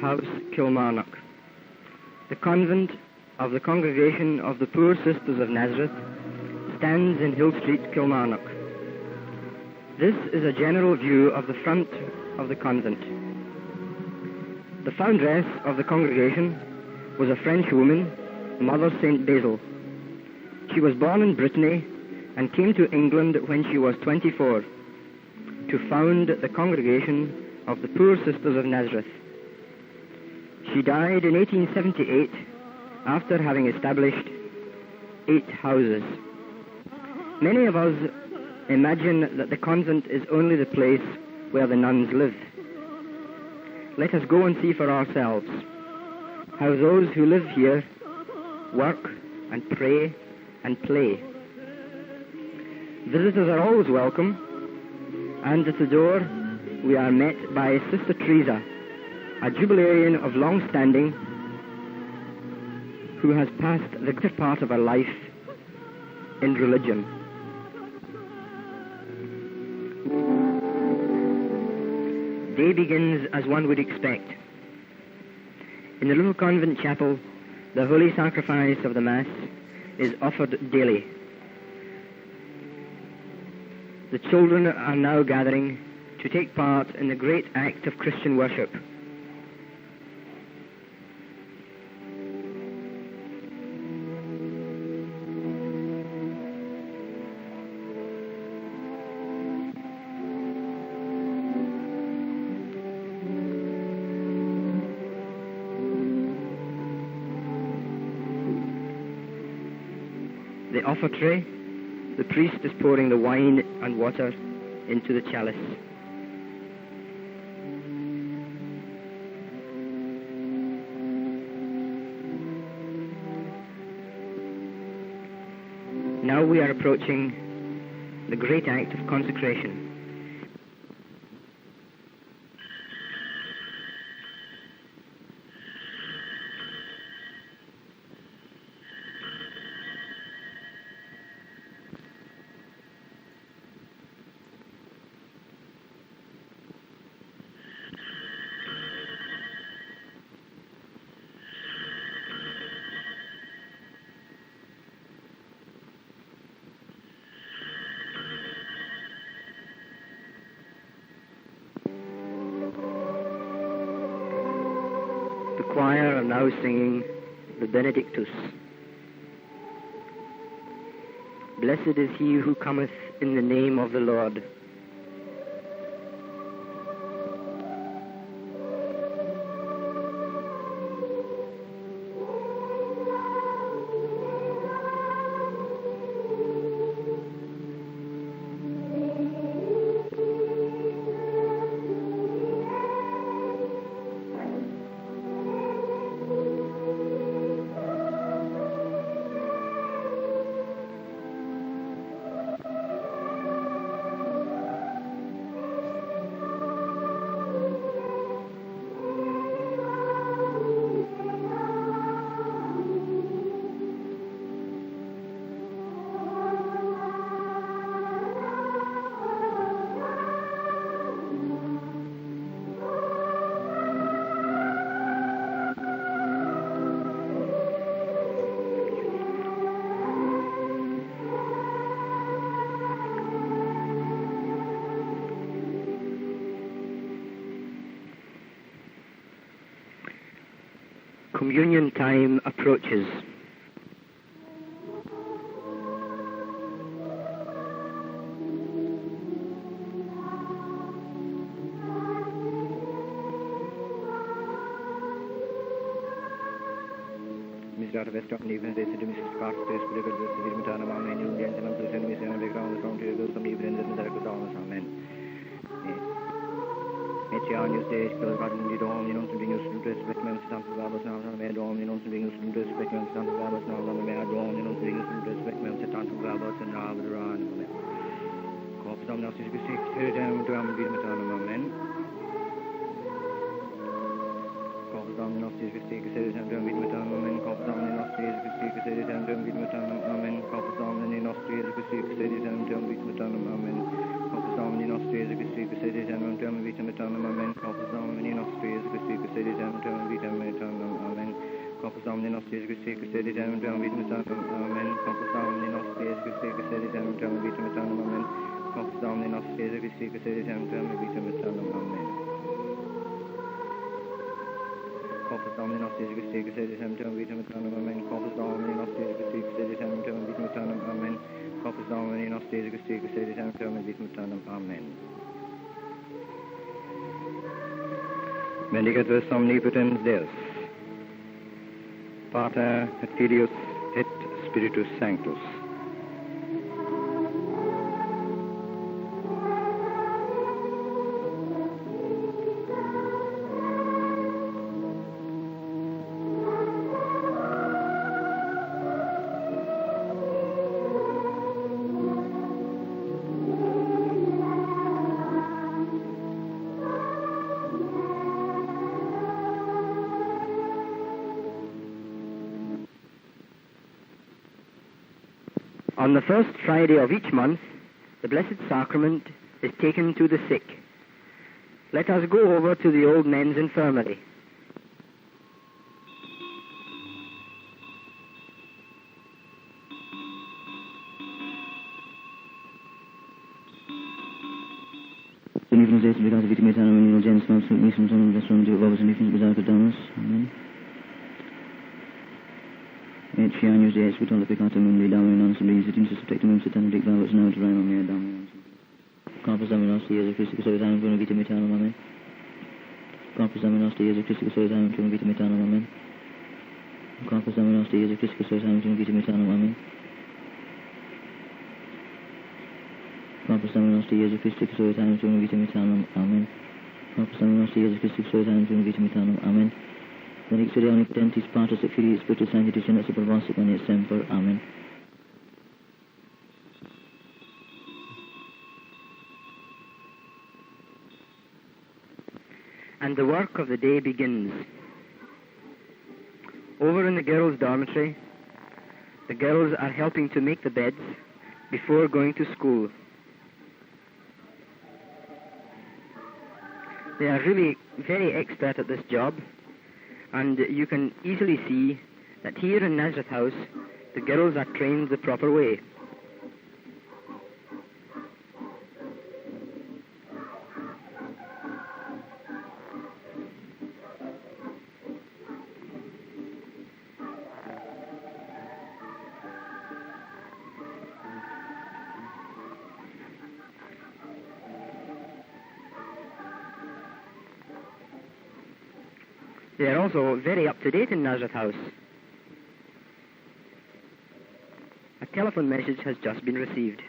House, Kilmarnock. The convent of the Congregation of the Poor Sisters of Nazareth stands in Hill Street, Kilmarnock. This is a general view of the front of the convent. The foundress of the congregation was a French woman, Mother St. Basil. She was born in Brittany and came to England when she was 24 to found the Congregation of the Poor Sisters of Nazareth. She died in 1878 after having established 8 houses. Many of us imagine that the convent is only the place where the nuns live. Let us go and see for ourselves how those who live here work and pray and play. Visitors are always welcome, and at the door we are met by Sister Theresa, a Jubilarian of long standing who has passed the greater part of her life in religion. Day begins as one would expect. In the little convent chapel, the holy sacrifice of the Mass is offered daily. The children are now gathering to take part in the great act of Christian worship. The offertory, the priest is pouring the wine and water into the chalice. Now we are approaching the great act of consecration. The choir are now singing the Benedictus. Blessed is he who cometh in the name of the Lord. Communion time approaches. Misdaad West of Neven, they said to Mrs. Scott, this political civil matana, Amen, Indians and Ambrose and Miss and background, the county of some evening, and the Damas, Amen. Etianius Deus, Pilgrim, the Dom, you know, to be used to respect men, stand for Babas now, on the Mad Dom, you know, to be used to respect men, stand for Babas now, on the Mad Dom, you know, to be used to respect men, stand for Babas and now the Ran. Corpus Dominus is the sixth, here down to Ambil Matana, Amen. Corpus Dominus is the sixth, here down to Ambil Matana, Amen. Corpus Dominus is the sixth, here down to Ambil Matana, Amen. Corpus Dominus is the sixth, here down to Ambil Matana, Amen. Corpus Dominus is the sixth, here down to Ambil Matana, Amen. Corpus Dominus is the sixth, here down to Domini nostri Iesus Christi, custodi eterno Dom vitam aeternam, amen. Corpus Domini nostri Iesus Christi, custodi eterno Dom vitam aeternam, amen. Corpus Domini nostri Iesus Christi, custodi eterno Dom vitam aeternam, amen. Corpus Domini nostri Iesus Christi, custodi eterno Dom vitam aeternam, amen. Corpus Domini nostri Iesus Christi, custodi eterno Dom vitam aeternam, amen. Corpus Domini nostri Iesus Christi, custodi eterno Dom vitam aeternam, amen. Benedicat vos omnipotens Deus, Pater et Filius et Spiritus Sanctus. On the first Friday of each month, the Blessed Sacrament is taken to the sick. Let us go over to the old men's infirmary. Et fianius de es vital peccatum mundi Domini non sum benedictum subtectum satan dic valus non terrae mea Domini. Corpus Domini nostri Iesus Christi custodiet anum tuum vitam aeternam, amen. Corpus Domini nostri Iesus Christi custodiet anum tuum vitam aeternam, amen. Corpus Domini nostri Iesus Christi custodiet anum tuum vitam aeternam, amen. Corpus Domini nostri Iesus Christi custodiet anum tuum vitam aeternam, amen. Corpus Domini nostri Iesus Christi custodiet anum tuum vitam aeternam, amen. Benedictus Dei omnipotentis Patris et Filii et Spiritus Sancti et super vos et omnia semper. Amen. And the work of the day begins. Over in the girls' dormitory, the girls are helping to make the beds before going to school. They are really very expert at this job. And you can easily see that here in Nazareth House, the girls are trained the proper way. They are also very up-to-date in Nazareth House. A telephone message has just been received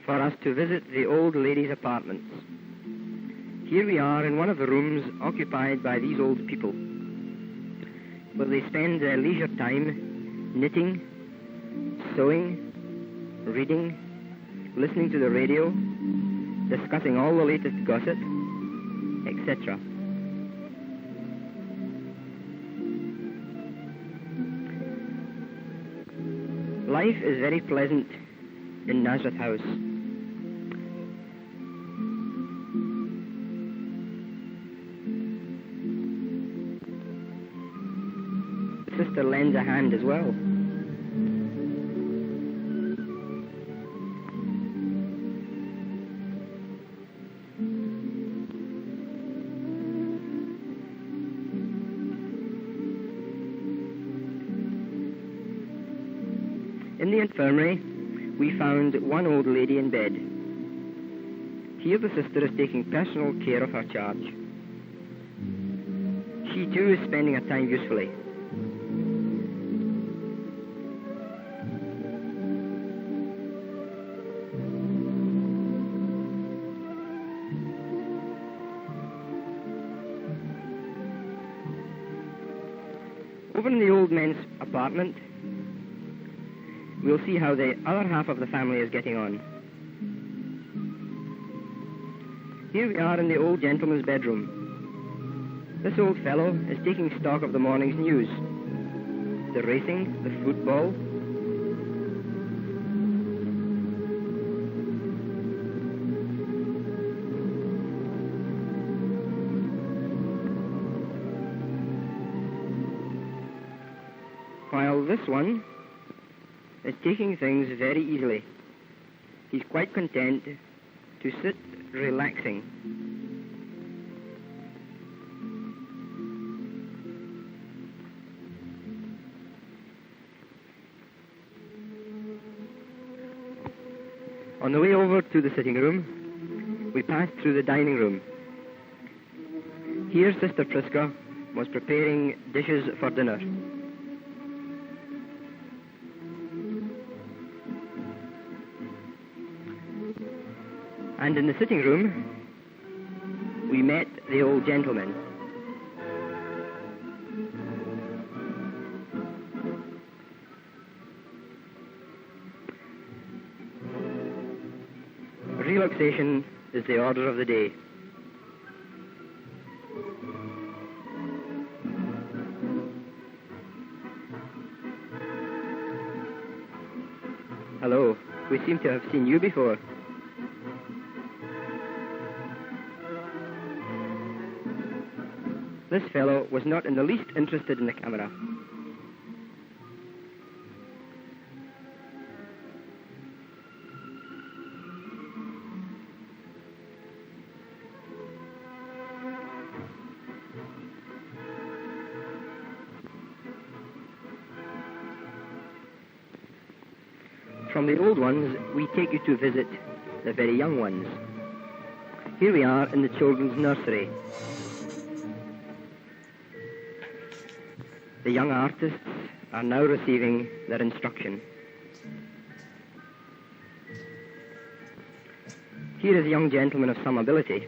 for us to visit the old ladies' apartments. Here we are in one of the rooms occupied by these old people, where they spend their leisure time knitting, sewing, reading, listening to the radio, discussing all the latest gossip, etc. Life is very pleasant in Nazareth House. The sister lends a hand as well. In the infirmary, we found one old lady in bed. Here the sister is taking personal care of her charge. She too is spending her time usefully. Over in the old men's apartment, we'll see how the other half of the family is getting on. Here we are in the old gentleman's bedroom. This old fellow is taking stock of the morning's news. The racing, the football. while this one is taking things very easily. He's quite content to sit relaxing. On the way over to the sitting room, we passed through the dining room. Here Sister Prisca was preparing dishes for dinner. And in the sitting room, we met the old gentleman. Relaxation is the order of the day. Hello, we seem to have seen you before. This fellow was not in the least interested in the camera. From the old ones, we take you to visit the very young ones. Here we are in the children's nursery. The young artists are now receiving their instruction. Here is a young gentleman of some ability.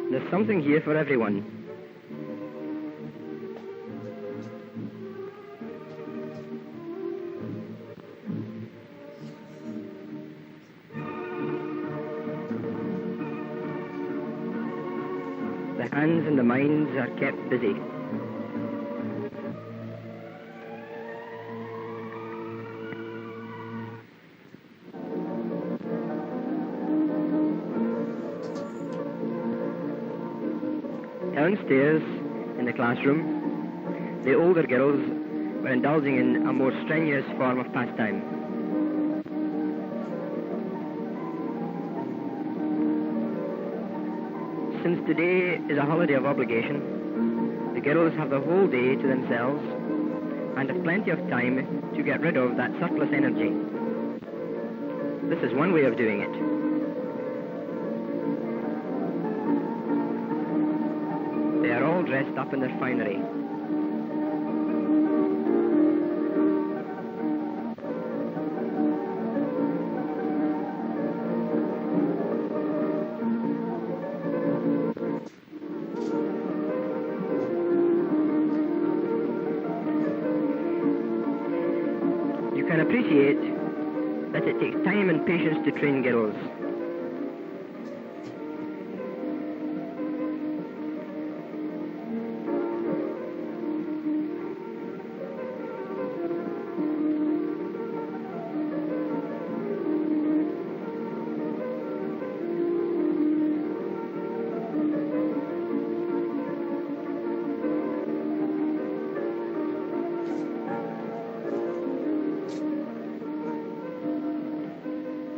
There's something here for everyone. The hands and the minds are kept busy. Downstairs, in the classroom, the older girls were indulging in a more strenuous form of pastime. Since today is a holiday of obligation, the girls have the whole day to themselves and have plenty of time to get rid of that surplus energy. This is one way of doing it. They are all dressed up in their finery. You can appreciate that it takes time and patience to train girls.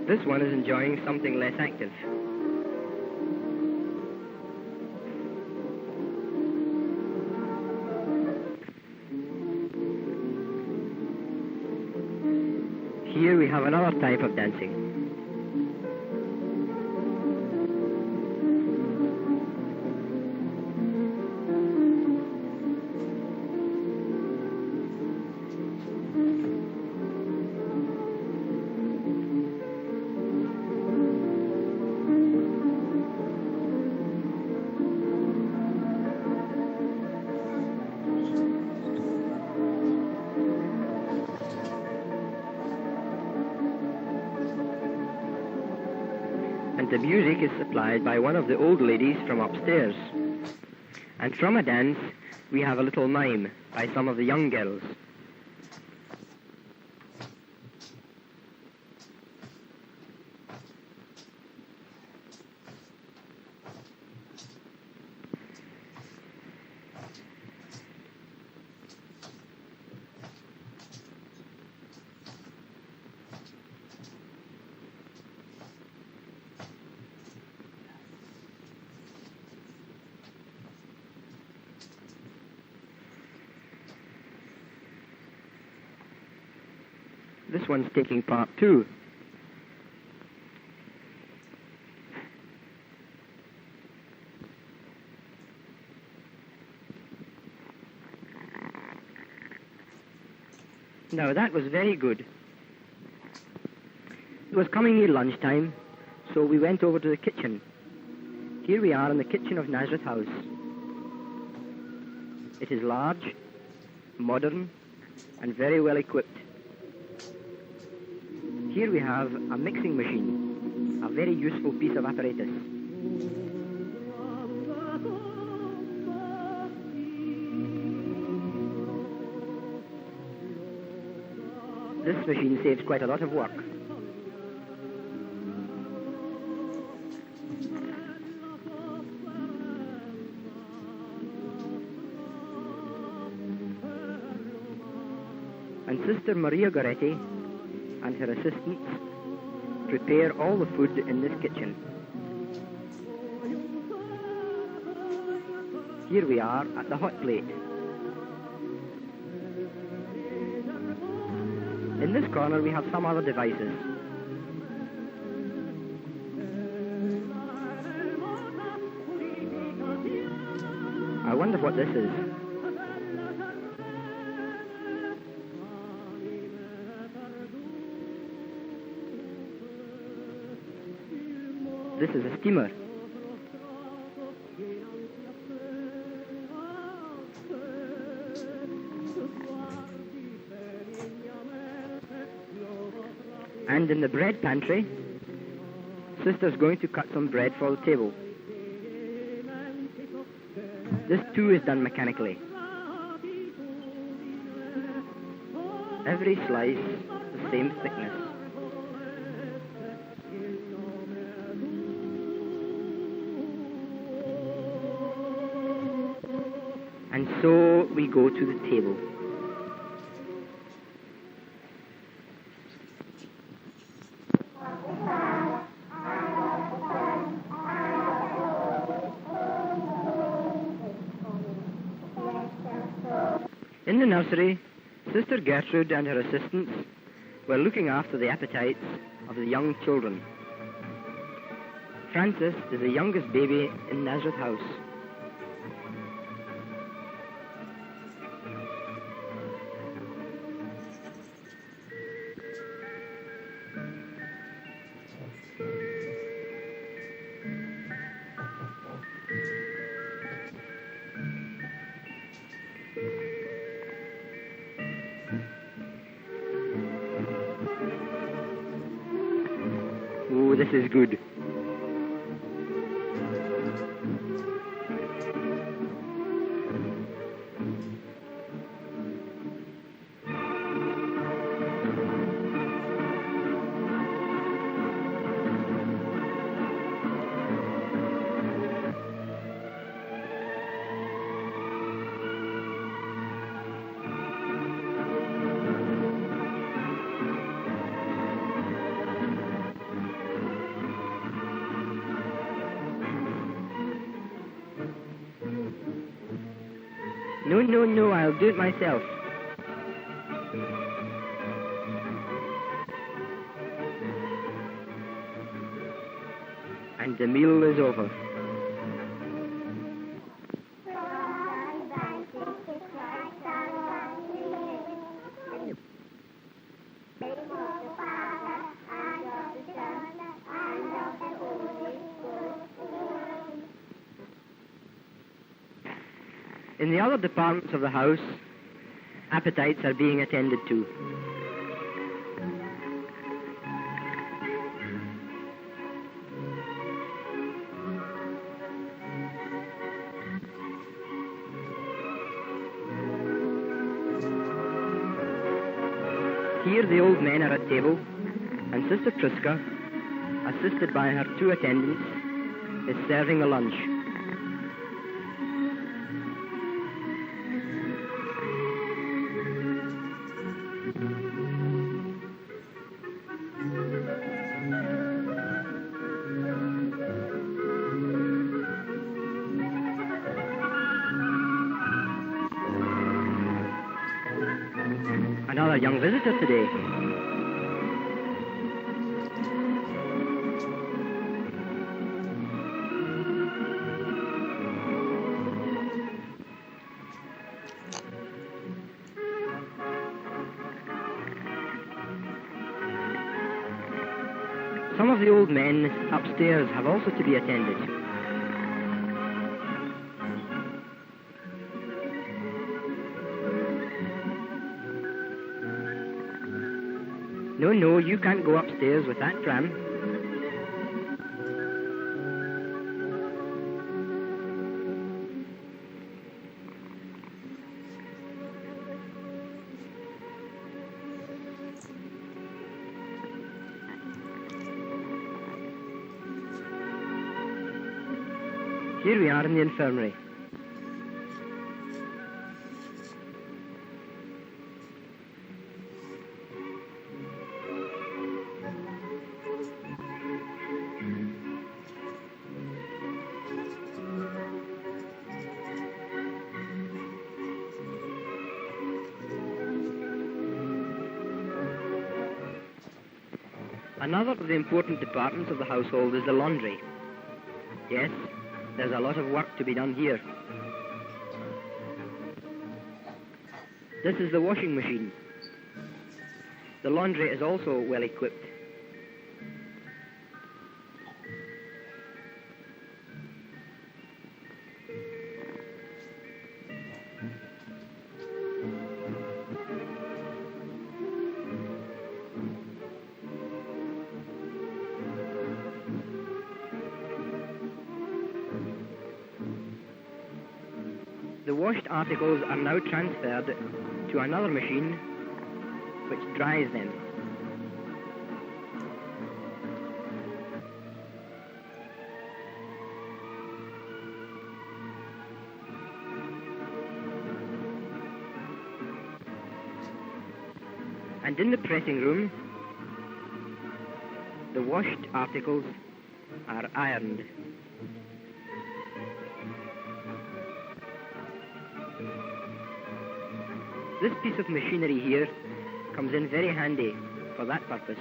This one is enjoying something less active. Here we have another type of dancing. And the music is supplied by one of the old ladies from upstairs. And from a dance, we have a little mime by some of the young girls. this one's taking part too. Now that was very good. It was coming near lunchtime, so we went over to the kitchen. Here we are in the kitchen of Nazareth House. It is large, modern, and very well equipped. Here we have a mixing machine, a very useful piece of apparatus. This machine saves quite a lot of work. And Sister Maria Goretti and her assistants prepare all the food in this kitchen. Here we are at the hot plate. In this corner we have some other devices. I wonder what this is. This is a steamer. And in the bread pantry, Sister's going to cut some bread for the table. This too is done mechanically. Every slice the same thickness. And so we go to the table. In the nursery, Sister Gertrude and her assistants were looking after the appetites of the young children. Francis is the youngest baby in Nazareth House. Oh, this is good. No, I'll do it myself. And the meal is over. In the other departments of the house, appetites are being attended to. Here the old men are at table, and Sister Triska, assisted by her two attendants, is serving the lunch. Another young visitor today. Some of the old men upstairs have also to be attended. No, you can't go upstairs with that pram. Here we are in the infirmary. Another of the important departments of the household is the laundry. Yes, there's a lot of work to be done here. This is the washing machine. The laundry is also well equipped. The washed articles are now transferred to another machine which dries them. And in the pressing room, the washed articles are ironed. This piece of machinery here comes in very handy for that purpose.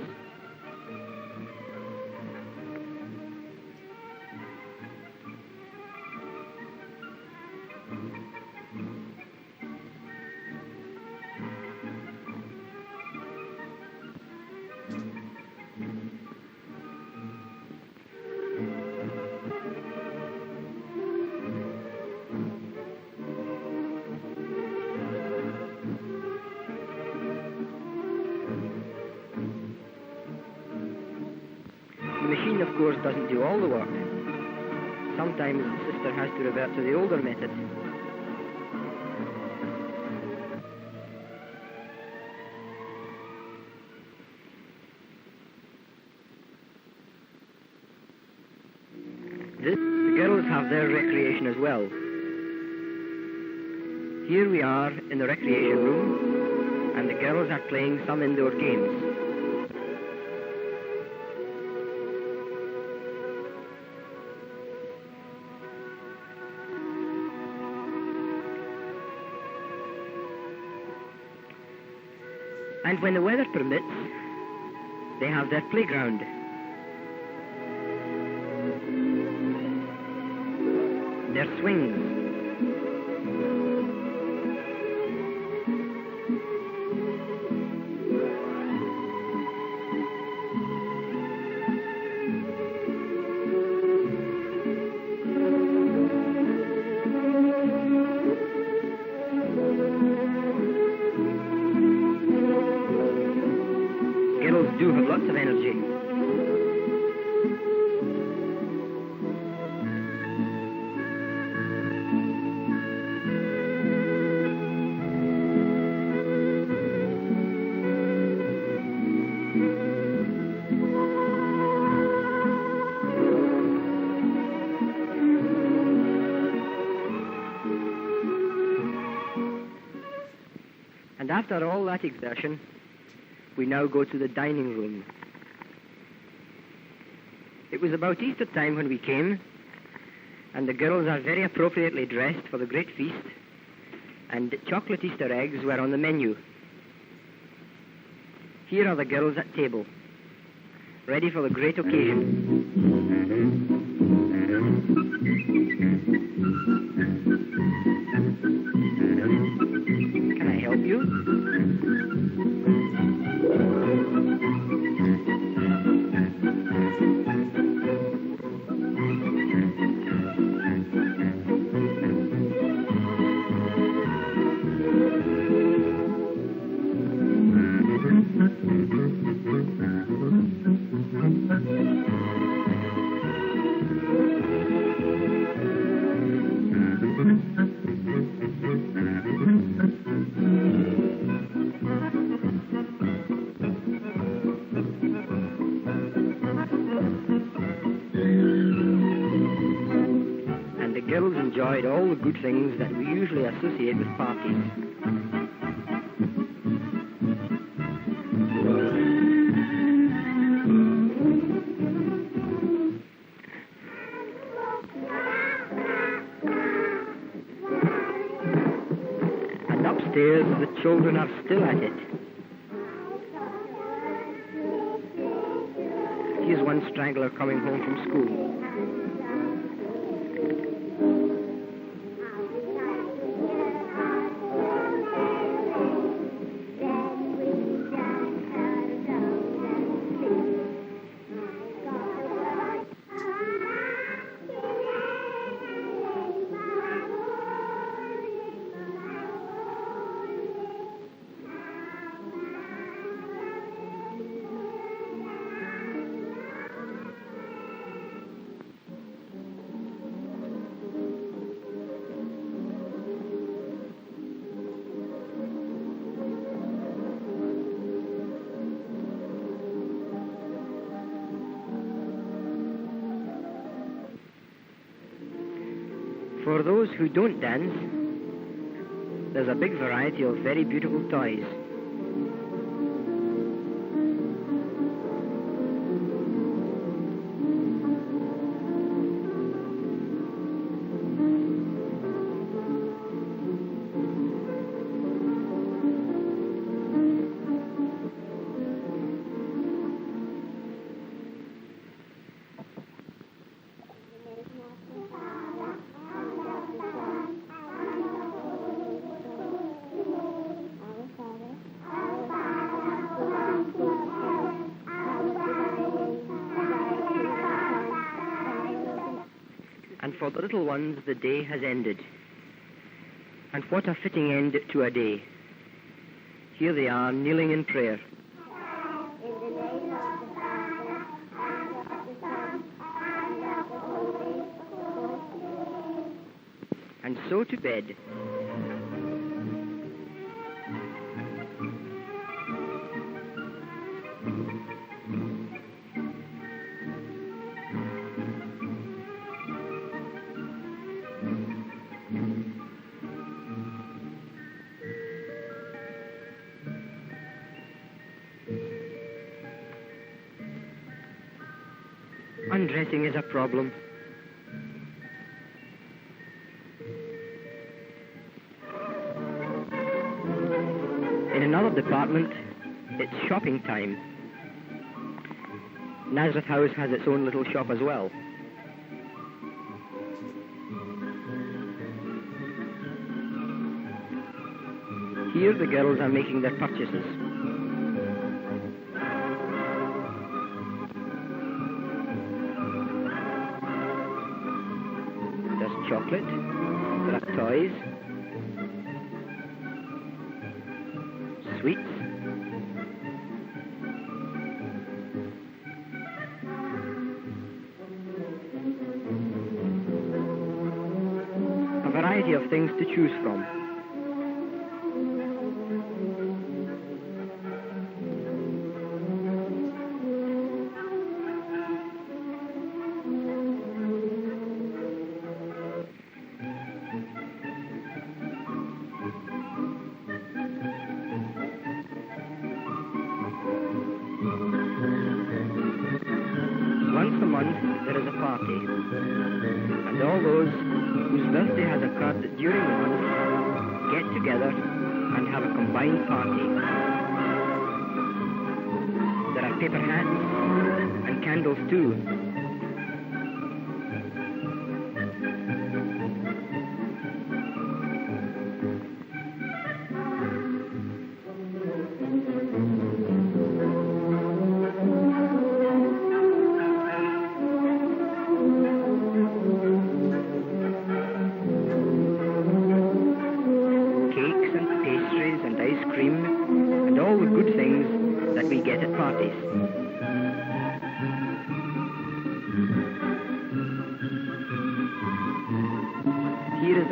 The machine, of course, doesn't do all the work. Sometimes the sister has to revert to the older method. The girls have their recreation as well. Here we are in the recreation room, and the girls are playing some indoor games. And when the weather permits, they have their playground. Their swings. Girls do have lots of energy. And after all that exertion, we now go to the dining room. It was about Easter time when we came, and the girls are very appropriately dressed for the great feast, and chocolate Easter eggs were on the menu. Here are the girls at table, ready for the great occasion. Can I help you? And the girls enjoyed all the good things that we usually associate with parties. Upstairs, the children are still at it. Here's one straggler coming home from school. For those who don't dance, there's a big variety of very beautiful toys. And for the little ones, the day has ended. And what a fitting end to a day. Here they are, kneeling in prayer. And so to bed. Undressing is a problem. In another department, it's shopping time. Nazareth House has its own little shop as well. Here the girls are making their purchases. There's chocolate, there are toys, sweets, a variety of things to choose from. Once a month, there is a party, and all those whose birthday has occurred during the month get together and have a combined party. There are paper hats and candles too.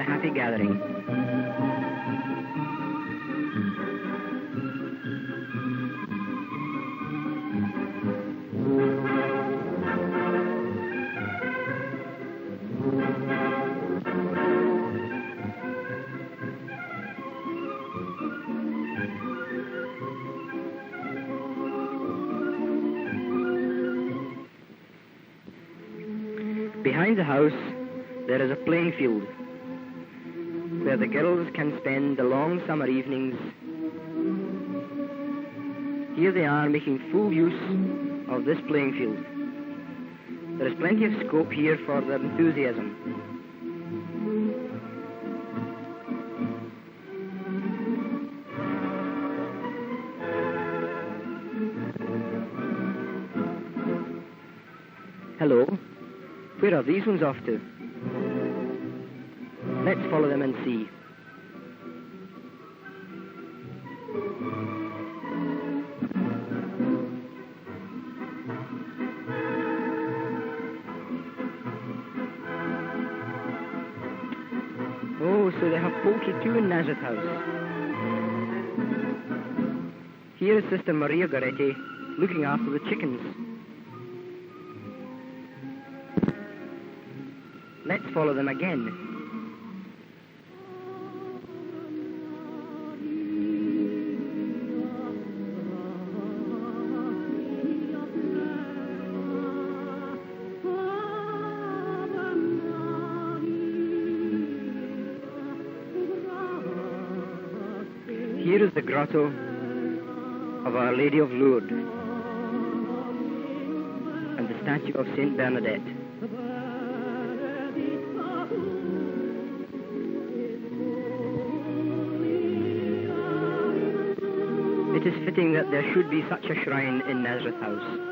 the happy gathering. Behind the house, there is a playing field where the girls can spend the long summer evenings. Here they are making full use of this playing field. There is plenty of scope here for their enthusiasm. Hello. Where are these ones off to? Let's follow them and see. Oh, so they have poultry too in Nazareth House. Here is Sister Maria Goretti looking after the chickens. Let's follow them again. Here is the grotto of Our Lady of Lourdes and the statue of Saint Bernadette. It is fitting that there should be such a shrine in Nazareth House.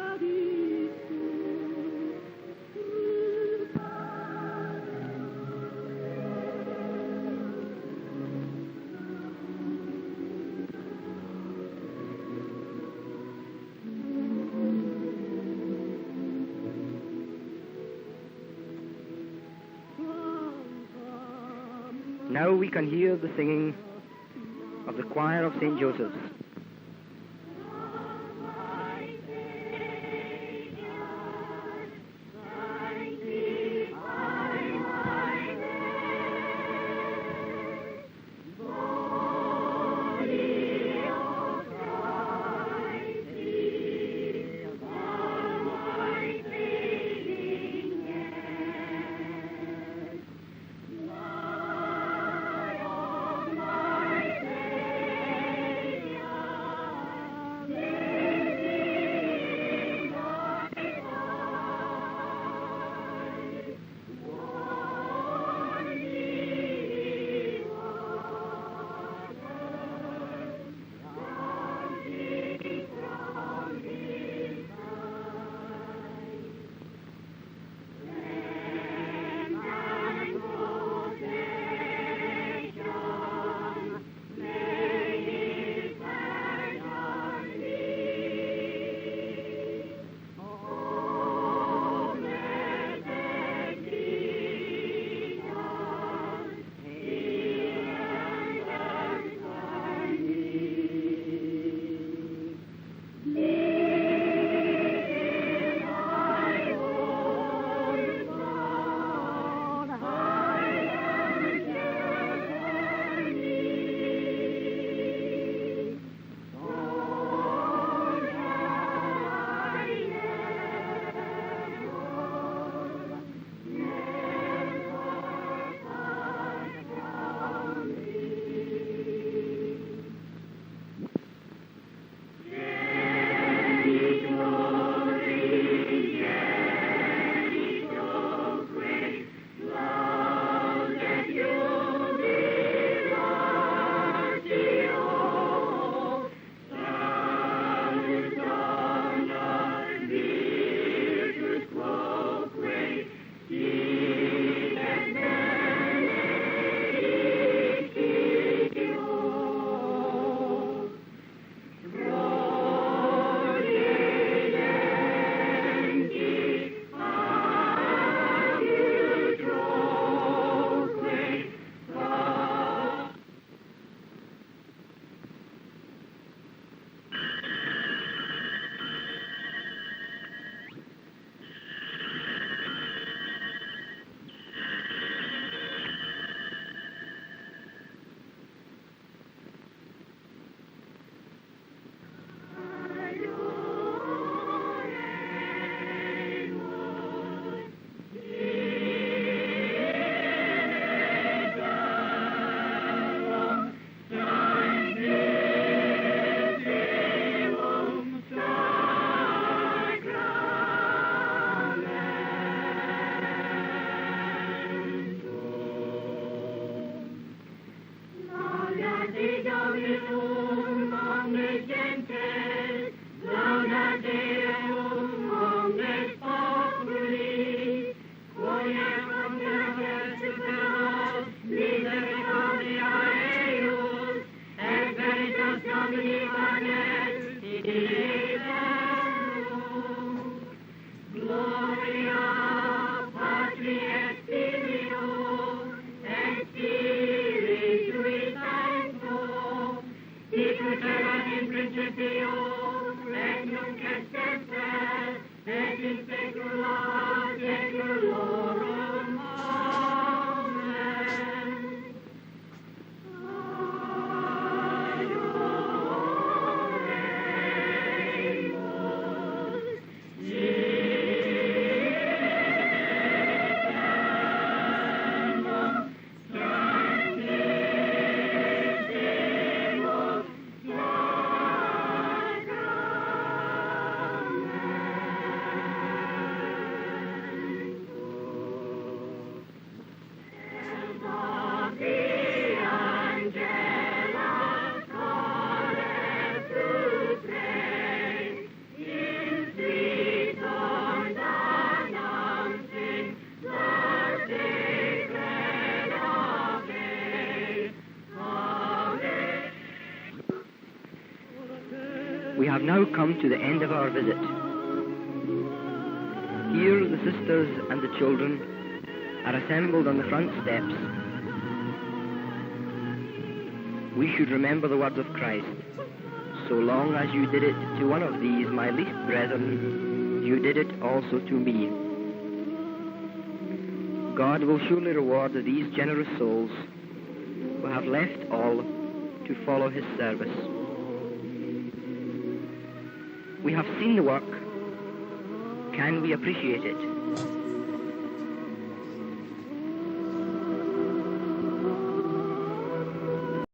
Now we can hear the singing of the choir of St. Joseph's. We have now come to the end of our visit. Here the sisters and the children are assembled on the front steps. We should remember the words of Christ. So long as you did it to one of these, my least brethren, you did it also to me. God will surely reward these generous souls who have left all to follow his service. We have seen the work. Can we appreciate it?